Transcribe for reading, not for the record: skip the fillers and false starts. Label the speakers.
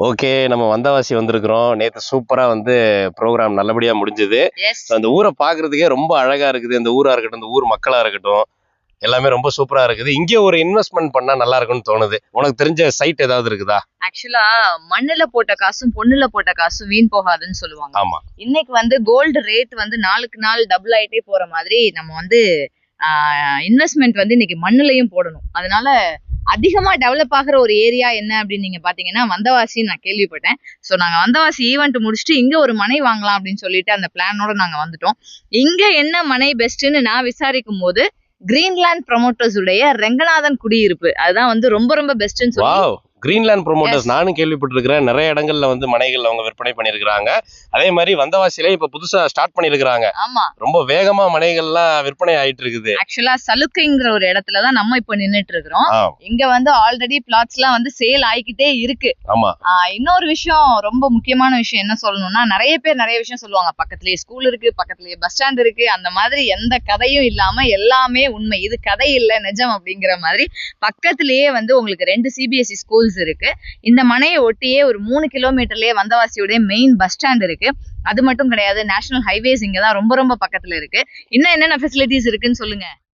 Speaker 1: Okay, நம்ம வந்தவாசி வந்திருக்கிறோம். நேத்து சூப்பரா ப்ரோகிராம் நல்லபடியா முடிஞ்சது. அந்த ஊரை பார்க்கறதுக்கே ரொம்ப அழகா இருக்குது. இந்த ஊரா இருக்கட்டும், இந்த ஊர் மக்களா இருக்கட்டும், எல்லாமே ரொம்ப சூப்பரா இருக்குது. இங்கே ஒரு இன்வெஸ்ட்மெண்ட் பண்ணா நல்லா இருக்கும்னு தோணுது. உனக்கு தெரிஞ்ச சைட் ஏதாவது இருக்குதா?
Speaker 2: ஆக்சுவலா மண்ணுல போட்ட காசும் பொண்ணுல போட்ட காசும் வீண் போகாதுன்னு சொல்லுவாங்க.
Speaker 1: ஆமா.
Speaker 2: இன்னைக்கு கோல்டு ரேட் நாளுக்கு நாள் டபுள் ஆயிட்டே போற மாதிரி நம்ம இன்வெஸ்ட்மெண்ட் இன்னைக்கு மண்ணுலயும் போடணும். அதனால அதிகமா டெவலப் ஆகிற ஒரு ஏரியா என்ன அப்படின்னு நீங்க பாத்தீங்கன்னா வந்தவாசி நான் கேள்விப்பட்டேன். சோ நாங்க வந்தவாசி ஈவெண்ட் முடிச்சுட்டு இங்க ஒரு மனை வாங்கலாம் அப்படின்னு சொல்லிட்டு அந்த பிளானோட நாங்க வந்துட்டோம். இங்க என்ன மனை பெஸ்ட்னு நான் விசாரிக்கும் போது கிரீன்லேண்ட் ப்ரமோட்டர்ஸ் உடைய ரெங்கநாதன் குடியிருப்பு அதுதான் ரொம்ப ரொம்ப பெஸ்ட்னு சொல்லி.
Speaker 1: கிரீன்லேண்ட் ப்ரொமோட்டர்ஸ் நானும் கேள்விப்பட்டிருக்கிறேன். நிறைய இடங்கள்ல மனைகள் அவங்க விற்பனை பண்ணிருக்காங்க. அதே மாதிரி வந்தவாசியில இப்ப புதுசா ஸ்டார்ட் பண்ணிருக்காங்க.
Speaker 2: ஆமா,
Speaker 1: ரொம்ப வேகமா மனைகள்லாம் விற்பனை ஆயிட்டு இருக்குது.
Speaker 2: ஆக்சுவலா சலுக்கைங்கிற ஒரு இடத்துலதான் நம்ம இப்ப நின்னுட்டு இருக்கிறோம். இங்க ஆல்ரெடி பிளாட்ஸ் எல்லாம் சேல் ஆயிக்கிட்டே இருக்கு.
Speaker 1: ஆமா.
Speaker 2: இன்னொரு விஷயம், ரொம்ப முக்கியமான விஷயம் என்ன சொல்லணும்னா, நிறைய பேர் நிறைய விஷயம் சொல்லுவாங்க. பக்கத்துலயே ஸ்கூல் இருக்கு, பக்கத்துலயே பஸ் ஸ்டாண்ட் இருக்கு, அந்த மாதிரி எந்த கதையும் இல்லாம எல்லாமே உண்மை. இது கதை இல்ல, நிஜம் அப்படிங்கிற மாதிரி பக்கத்திலேயே உங்களுக்கு 2 CBSE ஸ்கூல்ஸ் இருக்கு. இந்த மனையை ஒட்டியே ஒரு 3 கிலோமீட்டர்லயே வந்தவாசியோட மெயின் பஸ் ஸ்டாண்ட் இருக்கு. அது மட்டும் கிடையாது, நேஷனல் ஹைவேஸ் இங்கதான் ரொம்ப ரொம்ப பக்கத்துல இருக்கு. இன்னும் என்னென்ன ஃபெசிலிட்டிஸ் இருக்குன்னு சொல்லுங்க.